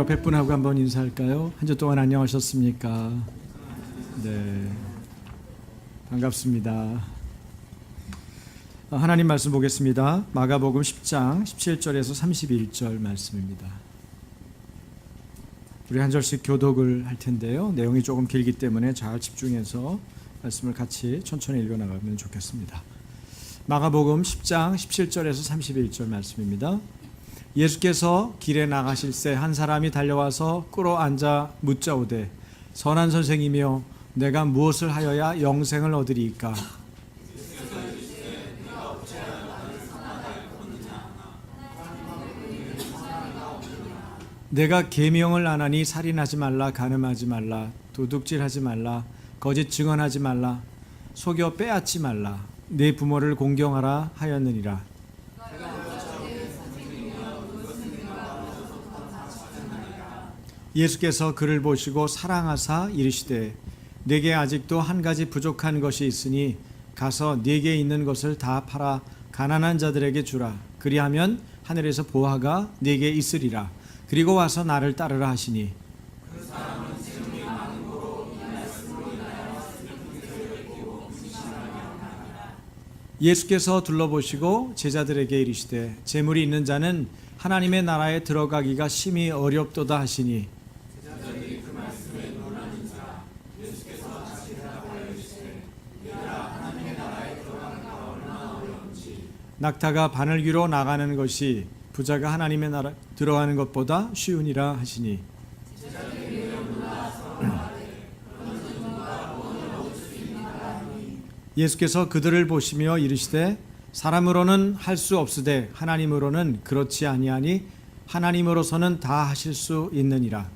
옆에 분하고 한번 인사할까요? 한 주 동안 안녕하셨습니까? 네, 반갑습니다. 하나님 말씀 보겠습니다. 마가복음 10장 17절에서 31절 말씀입니다. 우리 한 절씩 교독을 할 텐데요. 내용이 조금 길기 때문에 잘 집중해서 말씀을 같이 천천히 읽어나가면 좋겠습니다. 마가복음 10장 17절에서 31절 말씀입니다. 예수께서 길에 나가실새 한 사람이 달려와서 꿇어 앉아 묻자오되 선한 선생이며 내가 무엇을 하여야 영생을 얻으리이까? 내가 계명을 안 하니 살인하지 말라, 간음하지 말라, 도둑질하지 말라, 거짓 증언하지 말라, 속여 빼앗지 말라, 내 부모를 공경하라 하였느니라. 예수께서 그를 보시고 사랑하사 이르시되 내게 아직도 한 가지 부족한 것이 있으니 가서 네게 있는 것을 다 팔아 가난한 자들에게 주라. 그리하면 하늘에서 보화가 네게 있으리라. 그리고 와서 나를 따르라 하시니 예수께서 둘러보시고 제자들에게 이르시되 재물이 있는 자는 하나님의 나라에 들어가기가 심히 어렵도다 하시니 낙타가 바늘귀로 나가는 것이 부자가 하나님의 나라 들어가는 것보다 쉬우니라 하시니 예수께서 그들을 보시며 이르시되 사람으로는 할 수 없으되 하나님으로는 그렇지 아니하니 하나님으로서는 다 하실 수 있느니라.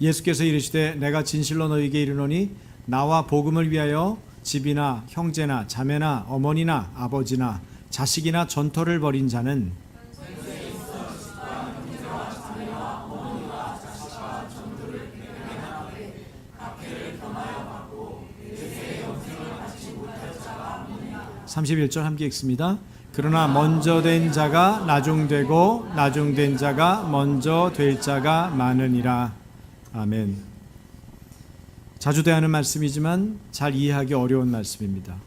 예수께서 이르시되 내가 진실로 너희에게 이르노니 나와 복음을 위하여 집이나 형제나 자매나 어머니나 아버지나 자식이나 전토를 벌인 자는 (31절) 함께 읽습니다. 그러나 먼저 된 자가 나중되고 나중된 자가 먼저 될 자가 많으니라. 아멘. 자주 대하는 말씀이지만 잘 이해하기 어려운 말씀입니다.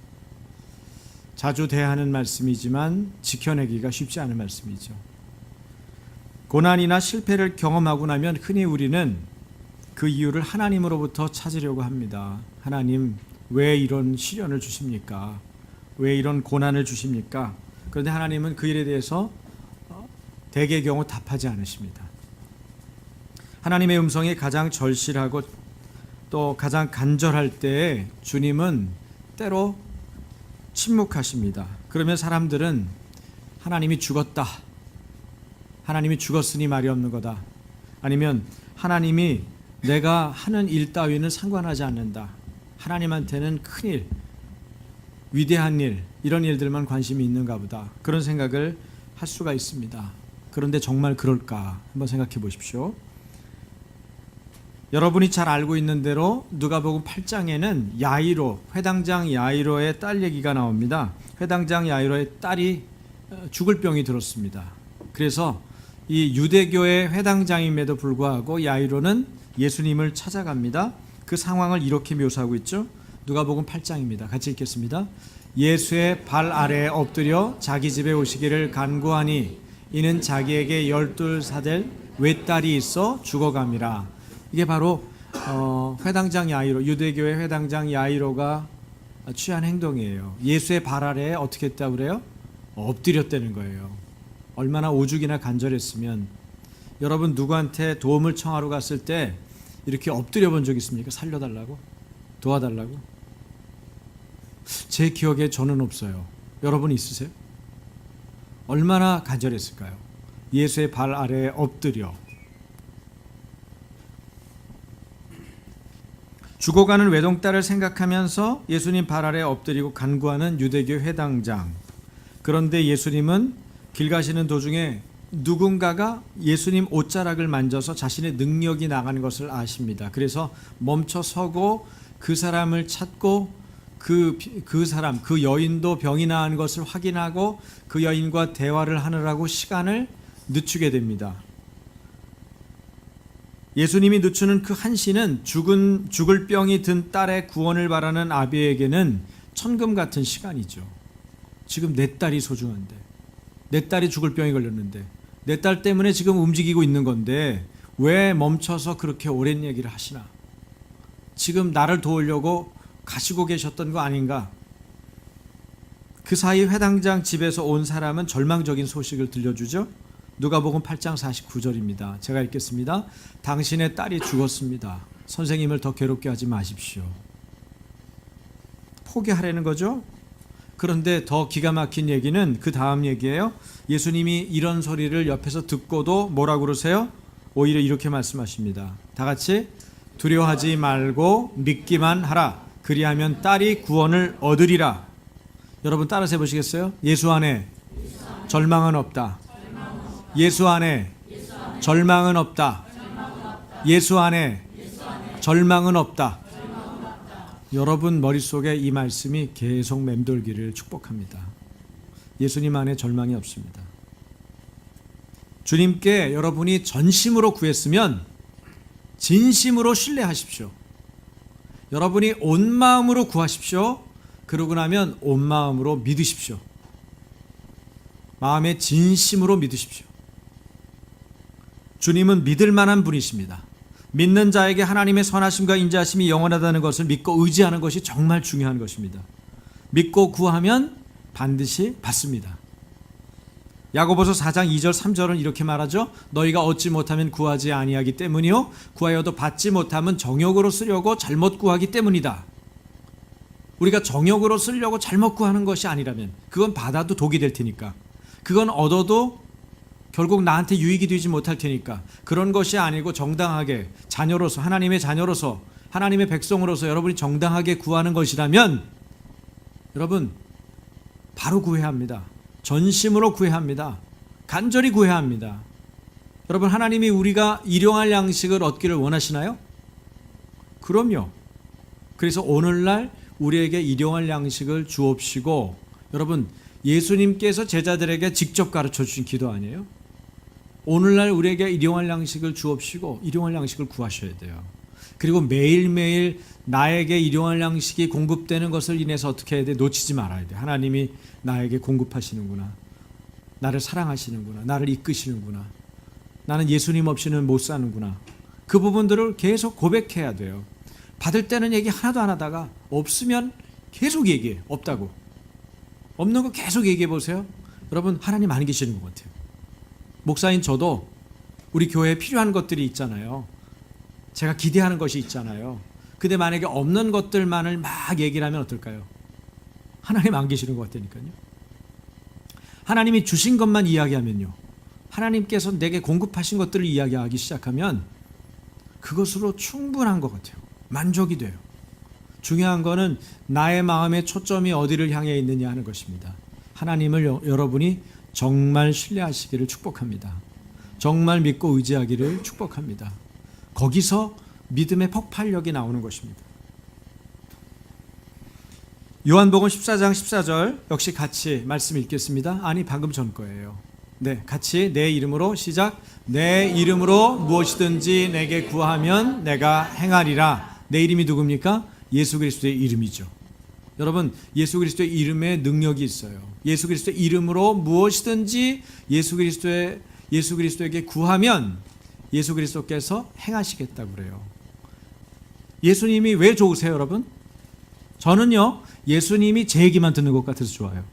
자주 대하는 말씀이지만 지켜내기가 쉽지 않은 말씀이죠. 고난이나 실패를 경험하고 나면 흔히 우리는 그 이유를 하나님으로부터 찾으려고 합니다. 하나님, 왜 이런 시련을 주십니까? 왜 이런 고난을 주십니까? 그런데 하나님은 그 일에 대해서 대개의 경우 답하지 않으십니다. 하나님의 음성이 가장 절실하고 또 가장 간절할 때에 주님은 때로 침묵하십니다. 그러면 사람들은 하나님이 죽었다, 하나님이 죽었으니 말이 없는 거다, 아니면 하나님이 내가 하는 일 따위는 상관하지 않는다, 하나님한테는 큰일, 위대한 일, 이런 일들만 관심이 있는가 보다, 그런 생각을 할 수가 있습니다. 그런데 정말 그럴까? 한번 생각해 보십시오. 여러분이 잘 알고 있는 대로 누가복음 8장에는 야이로, 회당장 야이로의 딸 얘기가 나옵니다. 회당장 야이로의 딸이 죽을 병이 들었습니다. 그래서 이 유대교의 회당장임에도 불구하고 야이로는 예수님을 찾아갑니다. 그 상황을 이렇게 묘사하고 있죠. 누가복음 8장입니다. 같이 읽겠습니다. 예수의 발 아래에 엎드려 자기 집에 오시기를 간구하니 이는 자기에게 12살 외딸이 있어 죽어감이라. 이게 바로 회당장 야이로, 유대교의 회당장 야이로가 취한 행동이에요. 예수의 발 아래에 어떻게 했다고 그래요? 엎드렸다는 거예요. 얼마나 오죽이나 간절했으면. 여러분 누구한테 도움을 청하러 갔을 때 이렇게 엎드려 본 적 있습니까? 살려달라고? 도와달라고? 제 기억에 저는 없어요. 여러분 있으세요? 얼마나 간절했을까요? 예수의 발 아래에 엎드려. 죽어가는 외동딸을 생각하면서 예수님 발 아래에 엎드리고 간구하는 유대교 회당장. 그런데 예수님은 길 가시는 도중에 누군가가 예수님 옷자락을 만져서 자신의 능력이 나가는 것을 아십니다. 그래서 멈춰 서고 그 사람을 찾고 그 사람, 그 여인도 병이 나은 것을 확인하고 그 여인과 대화를 하느라고 시간을 늦추게 됩니다. 예수님이 늦추는 그 한시는 죽을 병이 든 딸의 구원을 바라는 아비에게는 천금 같은 시간이죠. 지금 내 딸이 소중한데, 내 딸이 죽을 병이 걸렸는데, 내 딸 때문에 지금 움직이고 있는 건데 왜 멈춰서 그렇게 오랜 얘기를 하시나? 지금 나를 도우려고 가시고 계셨던 거 아닌가? 그 사이 회당장 집에서 온 사람은 절망적인 소식을 들려주죠. 누가복음 8장 49절입니다. 제가 읽겠습니다. 당신의 딸이 죽었습니다. 선생님을 더 괴롭게 하지 마십시오. 포기하라는 거죠. 그런데 더 기가 막힌 얘기는 그 다음 얘기예요. 예수님이 이런 소리를 옆에서 듣고도 뭐라고 그러세요? 오히려 이렇게 말씀하십니다. 다 같이 두려워하지 말고 믿기만 하라. 그리하면 딸이 구원을 얻으리라. 여러분 따라서 해보시겠어요? 예수 안에 절망은 없다. 예수 안에 절망은 없다. 예수 안에 절망은 없다. 여러분 머릿속에 이 말씀이 계속 맴돌기를 축복합니다. 예수님 안에 절망이 없습니다. 주님께 여러분이 전심으로 구했으면 진심으로 신뢰하십시오. 여러분이 온 마음으로 구하십시오. 그러고 나면 온 마음으로 믿으십시오. 마음의 진심으로 믿으십시오. 주님은 믿을 만한 분이십니다. 믿는 자에게 하나님의 선하심과 인자하심이 영원하다는 것을 믿고 의지하는 것이 정말 중요한 것입니다. 믿고 구하면 반드시 받습니다. 야고보서 4장 2절 3절은 이렇게 말하죠. 너희가 얻지 못하면 구하지 아니하기 때문이요 구하여도 받지 못하면 정욕으로 쓰려고 잘못 구하기 때문이다. 우리가 정욕으로 쓰려고 잘못 구하는 것이 아니라면 그건 받아도 독이 될 테니까, 그건 얻어도 결국 나한테 유익이 되지 못할 테니까, 그런 것이 아니고 정당하게 자녀로서, 하나님의 자녀로서, 하나님의 백성으로서 여러분이 정당하게 구하는 것이라면 여러분 바로 구해야 합니다. 전심으로 구해야 합니다. 간절히 구해야 합니다. 여러분 하나님이 우리가 일용할 양식을 얻기를 원하시나요? 그럼요. 그래서 오늘날 우리에게 일용할 양식을 주옵시고, 여러분 예수님께서 제자들에게 직접 가르쳐 주신 기도 아니에요? 오늘날 우리에게 일용할 양식을 주옵시고 일용할 양식을 구하셔야 돼요. 그리고 매일매일 나에게 일용할 양식이 공급되는 것을 인해서 어떻게 해야 돼? 놓치지 말아야 돼. 하나님이 나에게 공급하시는구나. 나를 사랑하시는구나. 나를 이끄시는구나. 나는 예수님 없이는 못 사는구나. 그 부분들을 계속 고백해야 돼요. 받을 때는 얘기 하나도 안 하다가 없으면 계속 얘기해. 없다고. 없는 거 계속 얘기해 보세요. 여러분 하나님 안 계시는 것 같아요. 목사인 저도 우리 교회에 필요한 것들이 있잖아요. 제가 기대하는 것이 있잖아요. 근데 만약에 없는 것들만을 막 얘기를 하면 어떨까요? 하나님 안 계시는 것 같다니까요. 하나님이 주신 것만 이야기하면요, 하나님께서 내게 공급하신 것들을 이야기하기 시작하면 그것으로 충분한 것 같아요. 만족이 돼요. 중요한 거는 나의 마음의 초점이 어디를 향해 있느냐 하는 것입니다. 하나님을 여러분이 정말 신뢰하시기를 축복합니다. 정말 믿고 의지하기를 축복합니다. 거기서 믿음의 폭발력이 나오는 것입니다. 요한복음 14장 14절 역시 같이 말씀 읽겠습니다. 아니 방금 전 거예요. 네, 같이 내 이름으로 시작. 내 이름으로 무엇이든지 내게 구하면 내가 행하리라. 내 이름이 누굽니까? 예수 그리스도의 이름이죠. 여러분 예수 그리스도의 이름에 능력이 있어요. 예수 그리스도의 이름으로 무엇이든지 예수 그리스도에게 구하면 예수 그리스도께서 행하시겠다고 그래요. 예수님이 왜 좋으세요, 여러분? 저는요, 예수님이 제 얘기만 듣는 것 같아서 좋아요.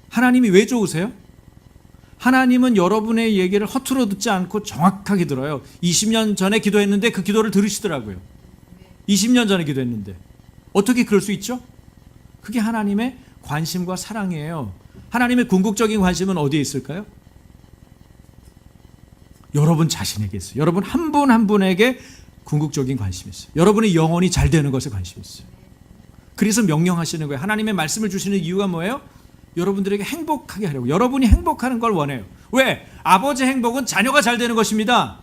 하나님이 왜 좋으세요? 하나님은 여러분의 얘기를 허투루 듣지 않고 정확하게 들어요. 20년 전에 기도했는데 그 기도를 들으시더라고요. 20년 전에 기도했는데. 어떻게 그럴 수 있죠? 그게 하나님의 관심과 사랑이에요. 하나님의 궁극적인 관심은 어디에 있을까요? 여러분 자신에게 있어요. 여러분 한 분 한 분에게 궁극적인 관심이 있어요. 여러분의 영혼이 잘 되는 것에 관심이 있어요. 그래서 명령하시는 거예요. 하나님의 말씀을 주시는 이유가 뭐예요? 여러분들에게 행복하게 하려고. 여러분이 행복하는 걸 원해요. 왜? 아버지 행복은 자녀가 잘 되는 것입니다.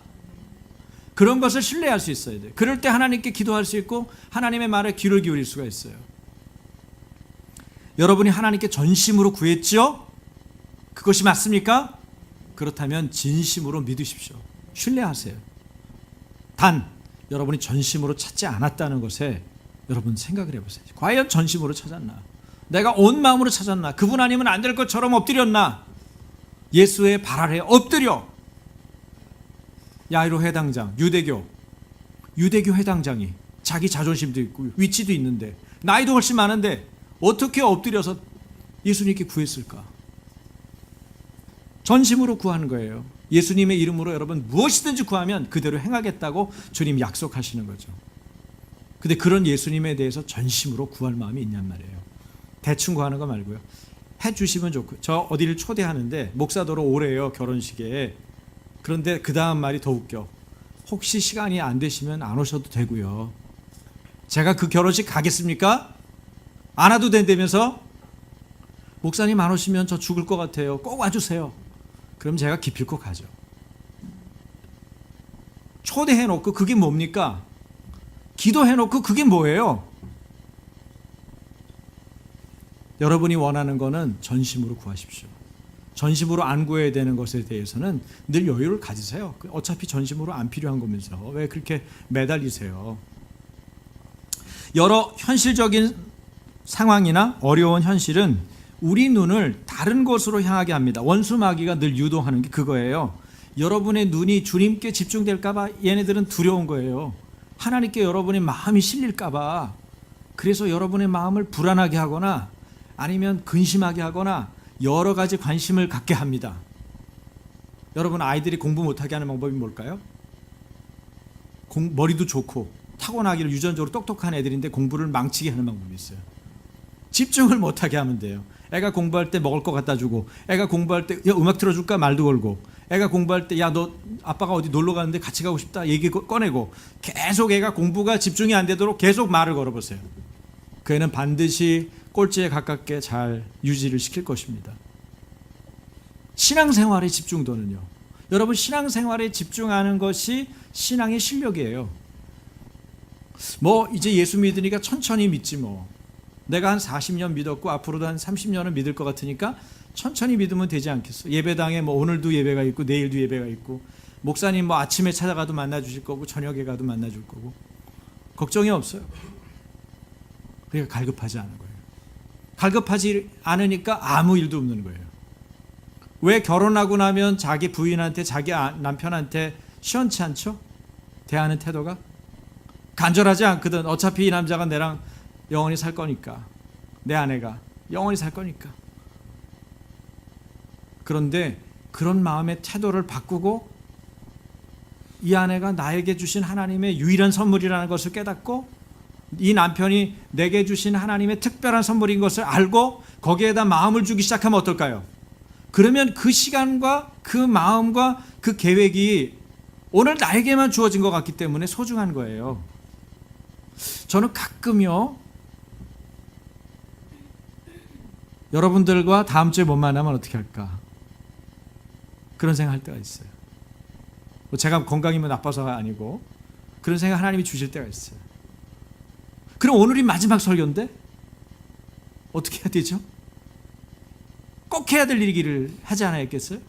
그런 것을 신뢰할 수 있어야 돼요. 그럴 때 하나님께 기도할 수 있고 하나님의 말에 귀를 기울일 수가 있어요. 여러분이 하나님께 전심으로 구했죠? 그것이 맞습니까? 그렇다면 진심으로 믿으십시오. 신뢰하세요. 단 여러분이 전심으로 찾지 않았다는 것에 여러분 생각을 해보세요. 과연 전심으로 찾았나? 내가 온 마음으로 찾았나? 그분 아니면 안 될 것처럼 엎드렸나? 예수의 발 아래 엎드려. 야이로 회당장, 유대교 회당장이 자기 자존심도 있고 위치도 있는데 나이도 훨씬 많은데 어떻게 엎드려서 예수님께 구했을까? 전심으로 구하는 거예요. 예수님의 이름으로 여러분 무엇이든지 구하면 그대로 행하겠다고 주님 약속하시는 거죠. 근데 그런 예수님에 대해서 전심으로 구할 마음이 있냔 말이에요. 대충 구하는 거 말고요. 해주시면 좋고, 저 어디를 초대하는데 목사도로 오래요, 결혼식에. 그런데 그 다음 말이 더 웃겨. 혹시 시간이 안 되시면 안 오셔도 되고요. 제가 그 결혼식 가겠습니까? 안 와도 된다면서? 목사님 안 오시면 저 죽을 것 같아요. 꼭 와주세요. 그럼 제가 기필코 가죠. 초대해놓고 그게 뭡니까? 기도해놓고 그게 뭐예요? 여러분이 원하는 거는 전심으로 구하십시오. 전심으로 안 구해야 되는 것에 대해서는 늘 여유를 가지세요. 어차피 전심으로 안 필요한 거면서 왜 그렇게 매달리세요? 여러 현실적인 상황이나 어려운 현실은 우리 눈을 다른 곳으로 향하게 합니다. 원수 마귀가 늘 유도하는 게 그거예요. 여러분의 눈이 주님께 집중될까 봐 얘네들은 두려운 거예요. 하나님께 여러분의 마음이 실릴까 봐. 그래서 여러분의 마음을 불안하게 하거나 아니면 근심하게 하거나 여러 가지 관심을 갖게 합니다. 여러분 아이들이 공부 못하게 하는 방법이 뭘까요? 머리도 좋고 타고나기를 유전적으로 똑똑한 애들인데 공부를 망치게 하는 방법이 있어요. 집중을 못하게 하면 돼요. 애가 공부할 때 먹을 거 갖다 주고, 애가 공부할 때 야, 음악 틀어줄까 말도 걸고, 애가 공부할 때 야 너 아빠가 어디 놀러 가는데 같이 가고 싶다 얘기 꺼내고, 계속 애가 공부가 집중이 안 되도록 계속 말을 걸어보세요. 그 애는 반드시 꼴찌에 가깝게 잘 유지를 시킬 것입니다. 신앙생활의 집중도는요, 여러분 신앙생활에 집중하는 것이 신앙의 실력이에요. 뭐 이제 예수 믿으니까 천천히 믿지 뭐. 내가 한 40년 믿었고 앞으로도 한 30년은 믿을 것 같으니까 천천히 믿으면 되지 않겠어? 예배당에 뭐 오늘도 예배가 있고 내일도 예배가 있고 목사님 뭐 아침에 찾아가도 만나 주실 거고 저녁에 가도 만나 줄 거고 걱정이 없어요. 그러니까 갈급하지 않은 거예요. 갈급하지 않으니까 아무 일도 없는 거예요. 왜 결혼하고 나면 자기 부인한테 자기 남편한테 시원치 않죠? 대하는 태도가 간절하지 않거든. 어차피 이 남자가 내랑 영원히 살 거니까, 내 아내가 영원히 살 거니까. 그런데 그런 마음의 태도를 바꾸고 이 아내가 나에게 주신 하나님의 유일한 선물이라는 것을 깨닫고 이 남편이 내게 주신 하나님의 특별한 선물인 것을 알고 거기에다 마음을 주기 시작하면 어떨까요? 그러면 그 시간과 그 마음과 그 계획이 오늘 나에게만 주어진 것 같기 때문에 소중한 거예요. 저는 가끔요, 여러분들과 다음 주에 못 만나면 어떻게 할까? 그런 생각할 때가 있어요. 제가 건강이 나빠서가 아니고 그런 생각 하나님이 주실 때가 있어요. 그럼 오늘이 마지막 설교인데 어떻게 해야 되죠? 꼭 해야 될 일이기를 하지 않았겠어요?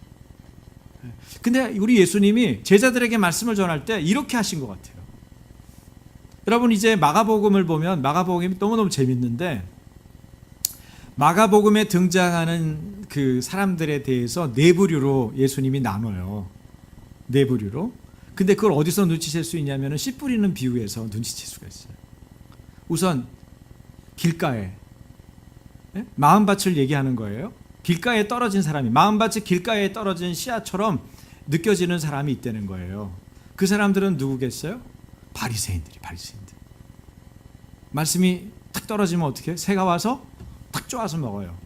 근데 우리 예수님이 제자들에게 말씀을 전할 때 이렇게 하신 것 같아요. 여러분 이제 마가복음을 보면 마가복음이 너무너무 재밌는데 마가복음에 등장하는 그 사람들에 대해서 네 부류로 예수님이 나눠요. 네 부류로. 근데 그걸 어디서 눈치챌 수 있냐면 씨 뿌리는 비유에서 눈치챌 수가 있어요. 우선 길가에 마음밭을 얘기하는 거예요. 길가에 떨어진 사람이, 마음밭이 길가에 떨어진 씨앗처럼 느껴지는 사람이 있다는 거예요. 그 사람들은 누구겠어요? 바리새인들. 말씀이 탁 떨어지면 어떻게 해요? 새가 와서 탁 쪼아서 먹어요.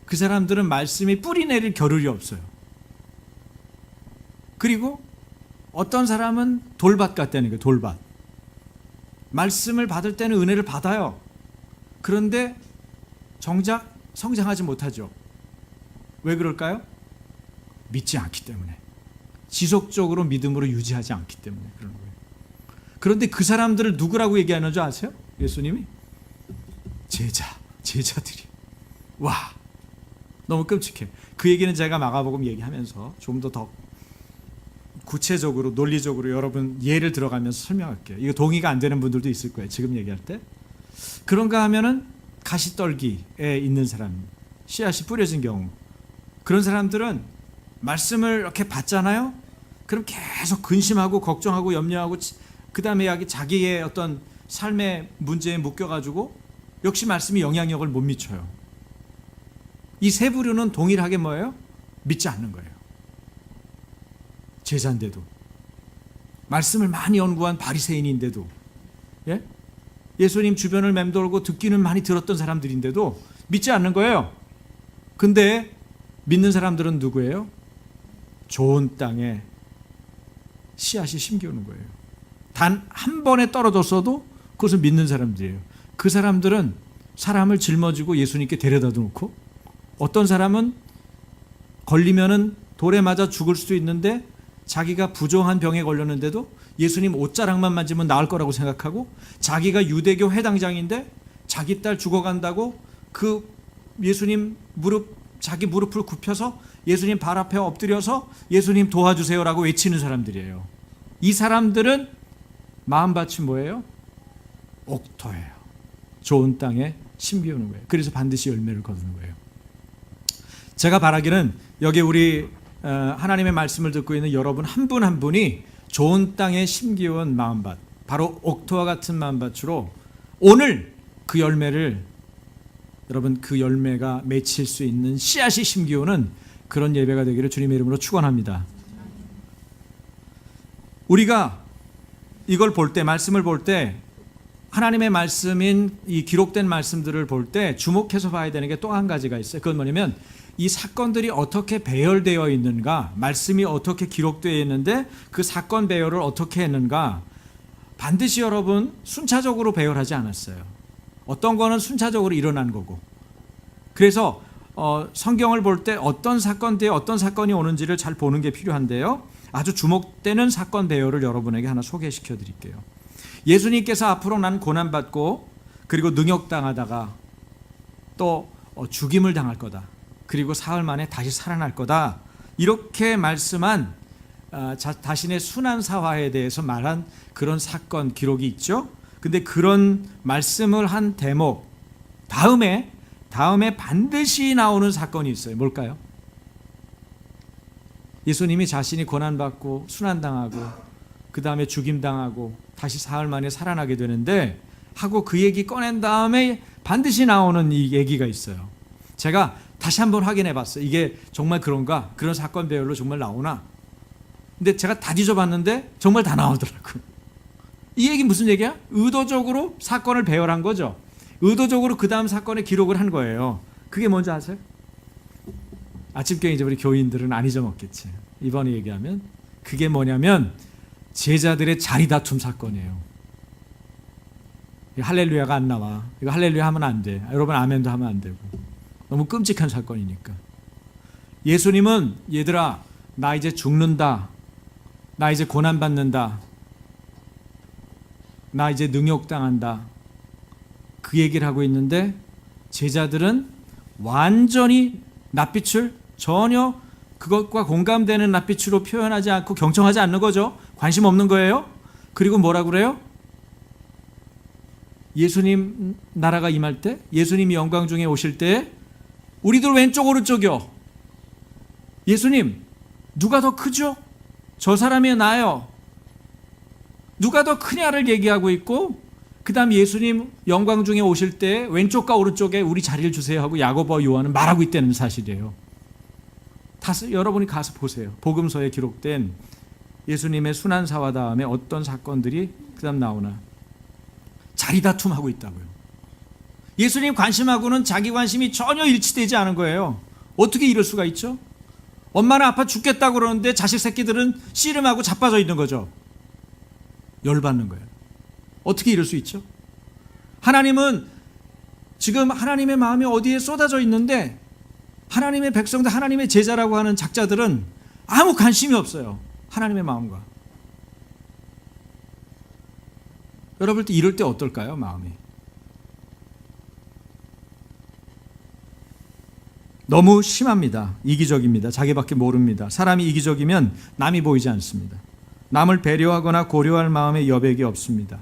그 사람들은 말씀이 뿌리 내릴 겨를이 없어요. 그리고 어떤 사람은 돌밭 같다는 거예요. 돌밭. 말씀을 받을 때는 은혜를 받아요. 그런데 정작 성장하지 못하죠. 왜 그럴까요? 믿지 않기 때문에. 지속적으로 믿음으로 유지하지 않기 때문에 그런 거예요. 그런데 그 사람들을 누구라고 얘기하는 줄 아세요? 예수님이 제자들이. 와, 너무 끔찍해. 그 얘기는 제가 마가복음 얘기하면서 좀 더 구체적으로 논리적으로 여러분 예를 들어가면서 설명할게요. 이거 동의가 안 되는 분들도 있을 거예요. 지금 얘기할 때. 그런가 하면은 가시떨기에 있는 사람, 씨앗이 뿌려진 경우, 그런 사람들은 말씀을 이렇게 받잖아요. 그럼 계속 근심하고 걱정하고 염려하고, 그 다음에 자기의 어떤 삶의 문제에 묶여가지고 역시 말씀이 영향력을 못 미쳐요. 이 세 부류는 동일하게 뭐예요? 믿지 않는 거예요. 제자인데도, 말씀을 많이 연구한 바리새인인데도, 예? 예수님 주변을 맴돌고 듣기는 많이 들었던 사람들인데도 믿지 않는 거예요. 근데 믿는 사람들은 누구예요? 좋은 땅에 씨앗이 심겨오는 거예요. 단 한 번에 떨어졌어도 그것을 믿는 사람들이에요. 그 사람들은 사람을 짊어지고 예수님께 데려다 놓고, 어떤 사람은 걸리면은 돌에 맞아 죽을 수도 있는데 자기가 부정한 병에 걸렸는데도 예수님 옷자락만 만지면 나을 거라고 생각하고, 자기가 유대교 회당장인데 자기 딸 죽어간다고 그 예수님 자기 무릎을 굽혀서 예수님 발 앞에 엎드려서 예수님 도와주세요라고 외치는 사람들이에요. 이 사람들은 마음밭이 뭐예요? 옥토예요. 좋은 땅에 심기우는 거예요. 그래서 반드시 열매를 거두는 거예요. 제가 바라기는 여기 우리 하나님의 말씀을 듣고 있는 여러분 한 분 한 분이 좋은 땅에 심기운 마음밭, 바로 옥토와 같은 마음밭으로 오늘 그 열매를, 여러분 그 열매가 맺힐 수 있는 씨앗이 심기우는 그런 예배가 되기를 주님의 이름으로 축원합니다. 우리가 이걸 볼 때, 말씀을 볼 때, 하나님의 말씀인 이 기록된 말씀들을 볼 때 주목해서 봐야 되는 게 또 한 가지가 있어요. 그건 뭐냐면 이 사건들이 어떻게 배열되어 있는가, 말씀이 어떻게 기록되어 있는데 그 사건 배열을 어떻게 했는가, 반드시 여러분 순차적으로 배열하지 않았어요. 어떤 거는 순차적으로 일어난 거고, 그래서 성경을 볼 때 어떤 사건 뒤에 어떤 사건이 오는지를 잘 보는 게 필요한데요. 아주 주목되는 사건 배열을 여러분에게 하나 소개시켜 드릴게요. 예수님께서 앞으로 난 고난받고 그리고 능욕당하다가 또 죽임을 당할 거다, 그리고 사흘 만에 다시 살아날 거다, 이렇게 말씀한 자신의 순환사화에 대해서 말한 그런 사건 기록이 있죠. 근데 그런 말씀을 한 대목 다음에 반드시 나오는 사건이 있어요. 뭘까요? 예수님이 자신이 고난받고 순환당하고 그 다음에 죽임당하고 다시 사흘 만에 살아나게 되는데 하고 그 얘기 꺼낸 다음에 반드시 나오는 이 얘기가 있어요. 제가 다시 한번 확인해 봤어요. 이게 정말 그런가? 그런 사건 배열로 정말 나오나? 근데 제가 다 뒤져봤는데 정말 다 나오더라고요. 이 얘기 무슨 얘기야? 의도적으로 사건을 배열한 거죠. 의도적으로 그 다음 사건에 기록을 한 거예요. 그게 뭔지 아세요? 아침경에 이제 우리 교인들은 안 잊어먹겠지. 이번에 얘기하면 그게 뭐냐면 제자들의 자리 다툼 사건이에요. 할렐루야가 안 나와. 이거 할렐루야 하면 안 돼. 여러분 아멘도 하면 안 되고. 너무 끔찍한 사건이니까. 예수님은 얘들아 나 이제 죽는다, 나 이제 고난받는다, 나 이제 능욕당한다, 그 얘기를 하고 있는데 제자들은 완전히 낯빛을 전혀 그것과 공감되는 낯빛으로 표현하지 않고 경청하지 않는 거죠. 관심 없는 거예요. 그리고 뭐라고 그래요? 예수님 나라가 임할 때, 예수님이 영광 중에 오실 때 우리들 왼쪽 오른쪽이요. 예수님 누가 더 크죠? 저 사람이 나요. 누가 더 크냐를 얘기하고 있고, 그 다음 예수님 영광 중에 오실 때 왼쪽과 오른쪽에 우리 자리를 주세요 하고 야고보와 요한은 말하고 있다는 사실이에요. 여러분이 가서 보세요. 복음서에 기록된 예수님의 순환사와 다음에 어떤 사건들이 그 다음 나오나. 자리 다툼하고 있다고요. 예수님 관심하고는 자기 관심이 전혀 일치되지 않은 거예요. 어떻게 이럴 수가 있죠? 엄마는 아파 죽겠다고 그러는데 자식 새끼들은 씨름하고 자빠져 있는 거죠. 열받는 거예요. 어떻게 이럴 수 있죠? 하나님은 지금 하나님의 마음이 어디에 쏟아져 있는데 하나님의 백성들, 하나님의 제자라고 하는 작자들은 아무 관심이 없어요. 하나님의 마음과. 여러분 이럴 때 어떨까요? 마음이 너무 심합니다. 이기적입니다. 자기밖에 모릅니다. 사람이 이기적이면 남이 보이지 않습니다. 남을 배려하거나 고려할 마음의 여백이 없습니다.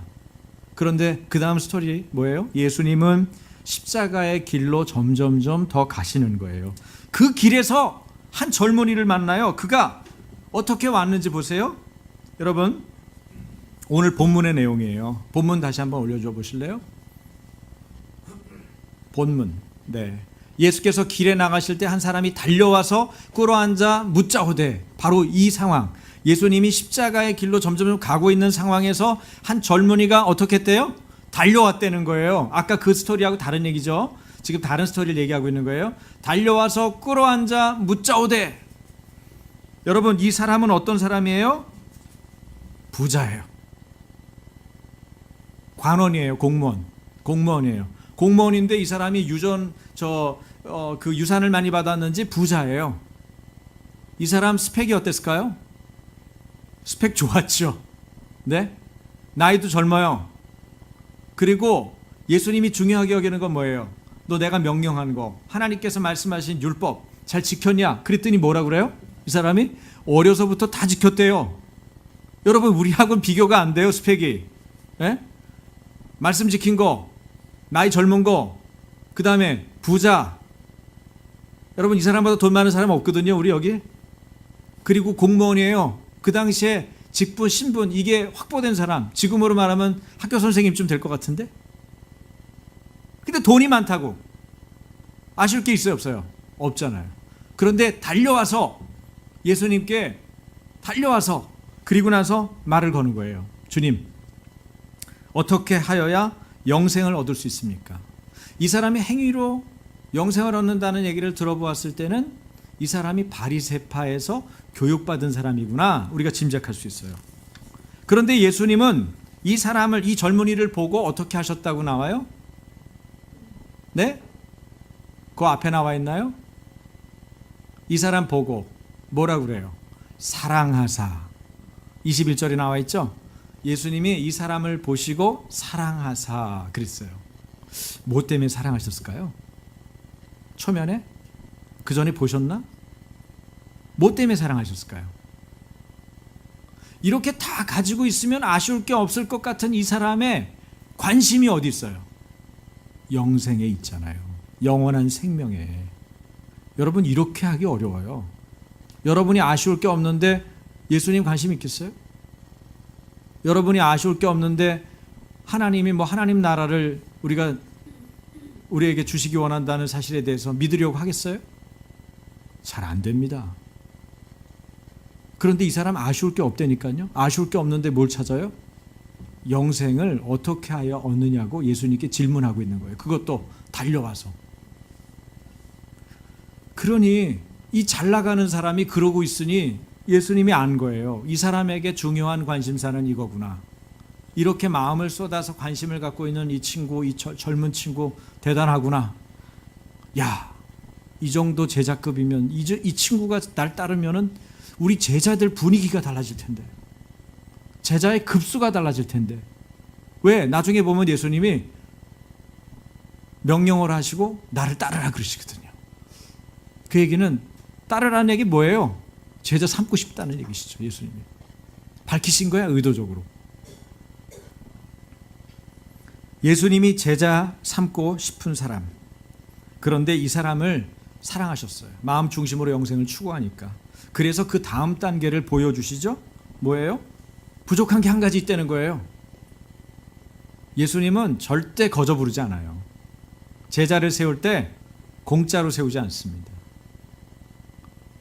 그런데 그 다음 스토리 뭐예요? 예수님은 십자가의 길로 점점점 더 가시는 거예요. 그 길에서 한 젊은이를 만나요. 그가 어떻게 왔는지 보세요. 여러분 오늘 본문의 내용이에요. 본문 다시 한번 올려줘 보실래요? 본문. 네. 예수께서 길에 나가실 때 한 사람이 달려와서 꿇어앉아 묻자오되, 바로 이 상황. 예수님이 십자가의 길로 점점 가고 있는 상황에서 한 젊은이가 어떻게 했대요? 달려왔다는 거예요. 아까 그 스토리하고 다른 얘기죠. 지금 다른 스토리를 얘기하고 있는 거예요. 달려와서 꿇어앉아 묻자오되. 여러분 이 사람은 어떤 사람이에요? 부자예요. 관원이에요. 공무원이에요. 공무원인데 이 사람이 그 유산을 많이 받았는지 부자예요. 이 사람 스펙이 어땠을까요? 스펙 좋았죠. 네? 나이도 젊어요. 그리고 예수님이 중요하게 여기는 건 뭐예요? 너 내가 명령한 거, 하나님께서 말씀하신 율법 잘 지켰냐? 그랬더니 뭐라 그래요? 이 사람이 어려서부터 다 지켰대요. 여러분 우리하고는 비교가 안 돼요. 스펙이. 네? 말씀 지킨 거, 나이 젊은 거, 그 다음에 부자. 여러분 이 사람보다 돈 많은 사람 없거든요. 우리 여기. 그리고 공무원이에요. 그 당시에 직분, 신분 이게 확보된 사람. 지금으로 말하면 학교 선생님쯤 될 것 같은데. 근데 돈이 많다고. 아쉬울 게 있어요? 없어요? 없잖아요. 그런데 달려와서 예수님께 달려와서 그리고 나서 말을 거는 거예요. 주님, 어떻게 하여야 영생을 얻을 수 있습니까? 이 사람이 행위로 영생을 얻는다는 얘기를 들어보았을 때는 이 사람이 바리새파에서 교육받은 사람이구나 우리가 짐작할 수 있어요. 그런데 예수님은 이 사람을, 이 젊은이를 보고 어떻게 하셨다고 나와요? 네? 그 앞에 나와 있나요? 이 사람 보고 뭐라고 그래요? 사랑하사. 21절에 나와 있죠? 예수님이 이 사람을 보시고 사랑하사 그랬어요. 뭐 때문에 사랑하셨을까요? 초면에? 그 전에 보셨나? 뭐 때문에 사랑하셨을까요? 이렇게 다 가지고 있으면 아쉬울 게 없을 것 같은 이 사람의 관심이 어디 있어요? 영생에 있잖아요. 영원한 생명에. 여러분 이렇게 하기 어려워요. 여러분이 아쉬울 게 없는데 예수님 관심 있겠어요? 여러분이 아쉬울 게 없는데 하나님이 하나님 나라를 우리에게 주시기 원한다는 사실에 대해서 믿으려고 하겠어요? 잘 안 됩니다. 그런데 이 사람 아쉬울 게 없다니까요. 아쉬울 게 없는데 뭘 찾아요? 영생을 어떻게 하여 얻느냐고 예수님께 질문하고 있는 거예요. 그것도 달려와서. 그러니 이 잘 나가는 사람이 그러고 있으니 예수님이 안 거예요. 이 사람에게 중요한 관심사는 이거구나. 이렇게 마음을 쏟아서 관심을 갖고 있는 이 친구, 이 젊은 친구 대단하구나. 야, 이 정도 제자급이면 이 친구가 날 따르면은 우리 제자들 분위기가 달라질 텐데. 제자의 급수가 달라질 텐데. 왜? 나중에 보면 예수님이 명령을 하시고 나를 따르라 그러시거든요. 그 얘기는 따르라는 얘기 뭐예요? 제자 삼고 싶다는 얘기시죠. 예수님이 밝히신 거야, 의도적으로. 예수님이 제자 삼고 싶은 사람. 그런데 이 사람을 사랑하셨어요. 마음 중심으로 영생을 추구하니까. 그래서 그 다음 단계를 보여주시죠. 뭐예요? 부족한 게 한 가지 있다는 거예요. 예수님은 절대 거저 부르지 않아요. 제자를 세울 때 공짜로 세우지 않습니다.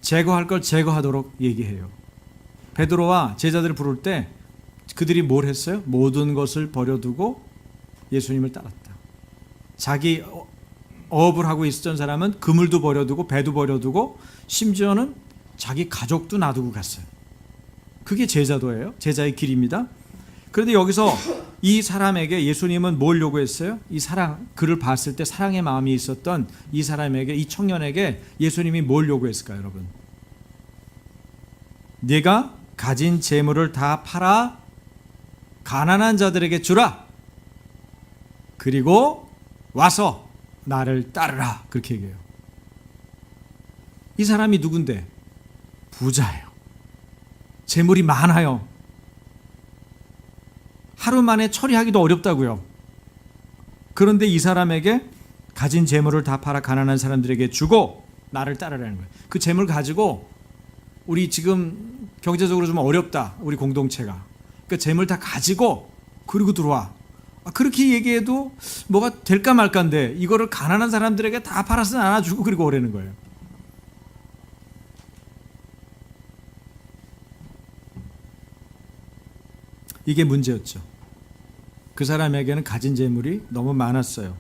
제거할 걸 제거하도록 얘기해요. 베드로와 제자들을 부를 때 그들이 뭘 했어요? 모든 것을 버려두고 예수님을 따랐다. 자기 어업을 하고 있었던 사람은 그물도 버려두고 배도 버려두고 심지어는 자기 가족도 놔두고 갔어요. 그게 제자도예요. 제자의 길입니다. 그런데 여기서 이 사람에게 예수님은 뭘 요구했어요? 이 사랑, 그를 봤을 때 사랑의 마음이 있었던 이 사람에게, 이 청년에게 예수님이 뭘 요구했을까요, 여러분? 네가 가진 재물을 다 팔아 가난한 자들에게 주라. 그리고 와서 나를 따르라. 그렇게 얘기해요. 이 사람이 누군데? 부자예요. 재물이 많아요. 하루 만에 처리하기도 어렵다고요. 그런데 이 사람에게 가진 재물을 다 팔아 가난한 사람들에게 주고 나를 따르라는 거예요. 그 재물 가지고 우리 지금 경제적으로 좀 어렵다. 우리 공동체가. 그러니까 재물 다 가지고 그리고 들어와. 그렇게 얘기해도 뭐가 될까 말까인데 이거를 가난한 사람들에게 다 팔아서 나눠주고 그리고 오라는 거예요. 이게 문제였죠. 그 사람에게는 가진 재물이 너무 많았어요.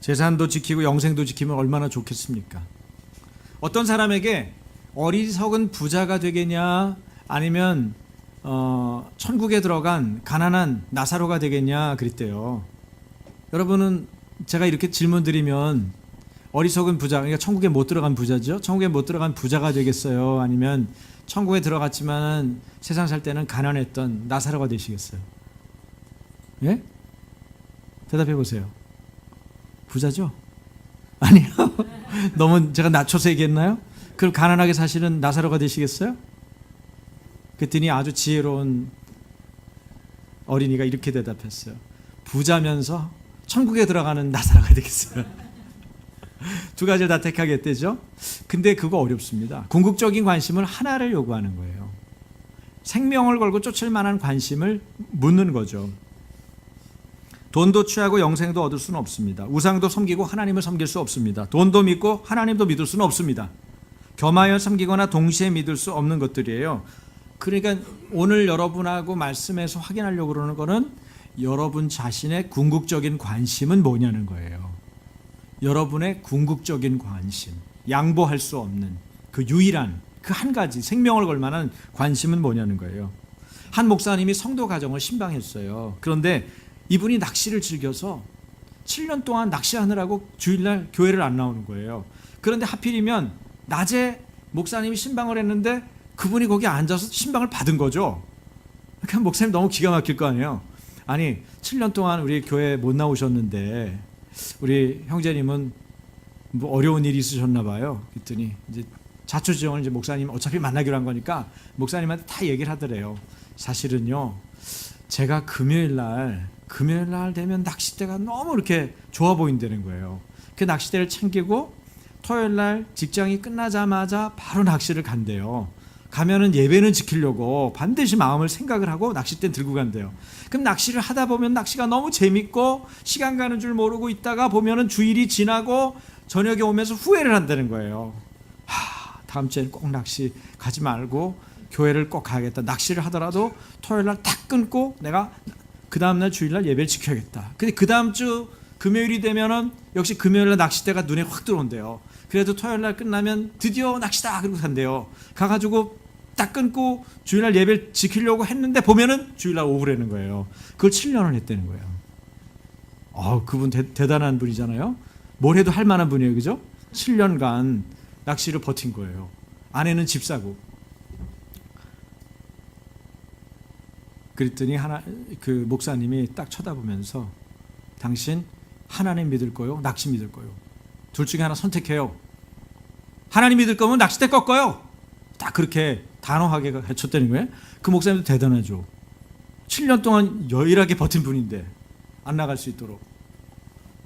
재산도 지키고 영생도 지키면 얼마나 좋겠습니까? 어떤 사람에게 어리석은 부자가 되겠냐 아니면 천국에 들어간 가난한 나사로가 되겠냐 그랬대요. 여러분은 제가 이렇게 질문 드리면 어리석은 부자, 그러니까 천국에 못 들어간 부자죠. 천국에 못 들어간 부자가 되겠어요? 아니면 천국에 들어갔지만 세상 살 때는 가난했던 나사로가 되시겠어요? 예? 대답해 보세요. 부자죠? 아니요. 너무 제가 낮춰서 얘기했나요? 그럼 가난하게 사시는 나사로가 되시겠어요? 그랬더니 아주 지혜로운 어린이가 이렇게 대답했어요. 부자면서 천국에 들어가는 나사로가 되겠어요. 두 가지를 다 택하겠대죠. 근데 그거 어렵습니다. 궁극적인 관심은 하나를 요구하는 거예요. 생명을 걸고 쫓을 만한 관심을 묻는 거죠. 돈도 취하고 영생도 얻을 수는 없습니다. 우상도 섬기고 하나님을 섬길 수 없습니다. 돈도 믿고 하나님도 믿을 수는 없습니다. 겸하여 섬기거나 동시에 믿을 수 없는 것들이에요. 그러니까 오늘 여러분하고 말씀에서 확인하려고 그러는 거는 여러분 자신의 궁극적인 관심은 뭐냐는 거예요. 여러분의 궁극적인 관심, 양보할 수 없는 그 유일한 그 한 가지 생명을 걸 만한 관심은 뭐냐는 거예요. 한 목사님이 성도 가정을 신방했어요. 그런데 이분이 낚시를 즐겨서 7년 동안 낚시하느라고 주일날 교회를 안 나오는 거예요. 그런데 하필이면 낮에 목사님이 신방을 했는데 그분이 거기 앉아서 신방을 받은 거죠. 그러니까 목사님 너무 기가 막힐 거 아니에요. 아니 7년 동안 우리 교회 못 나오셨는데 우리 형제님은 뭐 어려운 일이 있으셨나 봐요. 그랬더니 이제 자초지종을 이제 목사님 어차피 만나기로 한 거니까 목사님한테 다 얘기를 하더래요. 사실은요, 제가 금요일 날 되면 낚싯대가 너무 이렇게 좋아 보인다는 거예요. 그 낚싯대를 챙기고 토요일 날 직장이 끝나자마자 바로 낚시를 간대요. 가면은 예배는 지키려고 반드시 마음을 생각을 하고 낚싯대 들고 간대요. 그럼 낚시를 하다 보면 낚시가 너무 재밌고 시간 가는 줄 모르고 있다가 보면은 주일이 지나고 저녁에 오면서 후회를 한다는 거예요. 다음 주에는 꼭 낚시 가지 말고 교회를 꼭 가야겠다. 낚시를 하더라도 토요일 날 딱 끊고 내가 그 다음 날 주일 날 예배를 지켜야겠다. 근데 그 다음 주 금요일이 되면은 역시 금요일 날 낚싯대가 눈에 확 들어온대요. 그래도 토요일 날 끝나면 드디어 낚시다 그러고 간대요. 가가지고 딱 끊고 주일날 예배를 지키려고 했는데 보면은 주일날 오후라는 거예요. 그걸 7년을 했다는 거예요. 그분 대단한 분이잖아요. 뭘 해도 할 만한 분이에요, 그죠? 7년간 낚시를 버틴 거예요. 아내는 집 사고. 그랬더니 그 목사님이 딱 쳐다보면서 당신 하나님 믿을 거요, 낚시 믿을 거요. 둘 중에 하나 선택해요. 하나님 믿을 거면 낚싯대 꺾어요. 딱 그렇게 단호하게 해쳤다는 거예요. 그 목사님도 대단하죠. 7년 동안 여일하게 버틴 분인데 안 나갈 수 있도록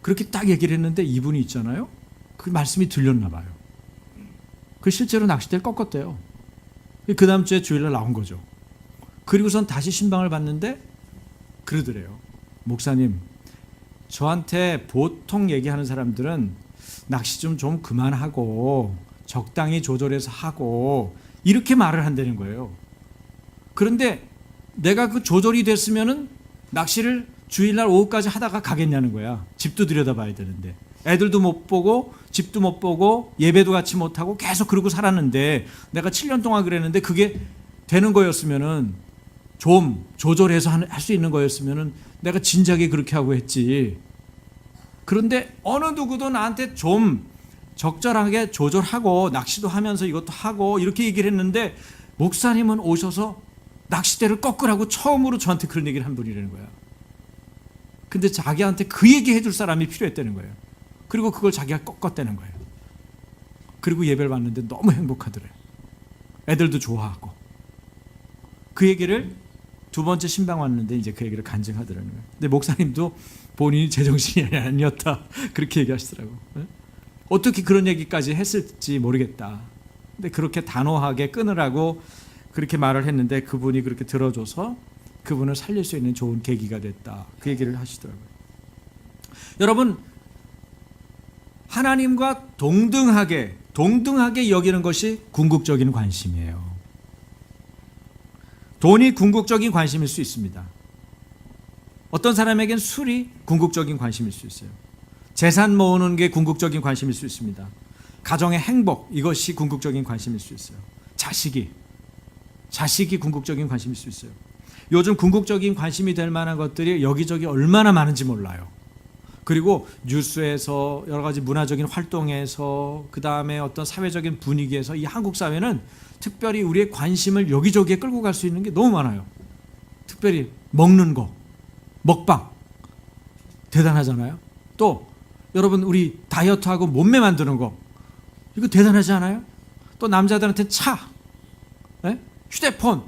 그렇게 딱 얘기를 했는데 이분이 있잖아요. 그 말씀이 들렸나 봐요. 그 실제로 낚싯대를 꺾었대요. 그 다음 주에 주일날 나온 거죠. 그리고선 다시 신방을 받는데 그러더래요. 목사님, 저한테 보통 얘기하는 사람들은 낚시 좀 그만하고 적당히 조절해서 하고 이렇게 말을 한다는 거예요. 그런데 내가 그 조절이 됐으면은 낚시를 주일날 오후까지 하다가 가겠냐는 거야. 집도 들여다봐야 되는데 애들도 못 보고 집도 못 보고 예배도 같이 못하고 계속 그러고 살았는데 내가 7년 동안 그랬는데 그게 되는 거였으면은 좀 조절해서 할 수 있는 거였으면은 내가 진작에 그렇게 하고 했지. 그런데 어느 누구도 나한테 좀 적절하게 조절하고 낚시도 하면서 이것도 하고 이렇게 얘기를 했는데 목사님은 오셔서 낚싯대를 꺾으라고 처음으로 저한테 그런 얘기를 한 분이라는 거야. 근데 자기한테 그 얘기 해줄 사람이 필요했다는 거예요. 그리고 그걸 자기가 꺾었다는 거예요. 그리고 예배를 받는데 너무 행복하더래요. 애들도 좋아하고. 그 얘기를 두 번째 신방 왔는데 이제 그 얘기를 간증하더라는 거예요. 근데 목사님도 본인이 제정신이 아니었다 그렇게 얘기하시더라고. 어떻게 그런 얘기까지 했을지 모르겠다. 근데 그렇게 단호하게 끊으라고 그렇게 말을 했는데 그분이 그렇게 들어줘서 그분을 살릴 수 있는 좋은 계기가 됐다. 그 얘기를 하시더라고요. 여러분, 하나님과 동등하게 여기는 것이 궁극적인 관심이에요. 돈이 궁극적인 관심일 수 있습니다. 어떤 사람에겐 술이 궁극적인 관심일 수 있어요. 재산 모으는 게 궁극적인 관심일 수 있습니다. 가정의 행복, 이것이 궁극적인 관심일 수 있어요. 자식이 궁극적인 관심일 수 있어요. 요즘 궁극적인 관심이 될 만한 것들이 여기저기 얼마나 많은지 몰라요. 그리고 뉴스에서 여러 가지 문화적인 활동에서 그 다음에 어떤 사회적인 분위기에서 이 한국 사회는 특별히 우리의 관심을 여기저기에 끌고 갈 수 있는 게 너무 많아요. 특별히 먹는 거, 먹방 대단하잖아요. 또 여러분 우리 다이어트하고 몸매 만드는 거 이거 대단하지 않아요? 또 남자들한테 차, 휴대폰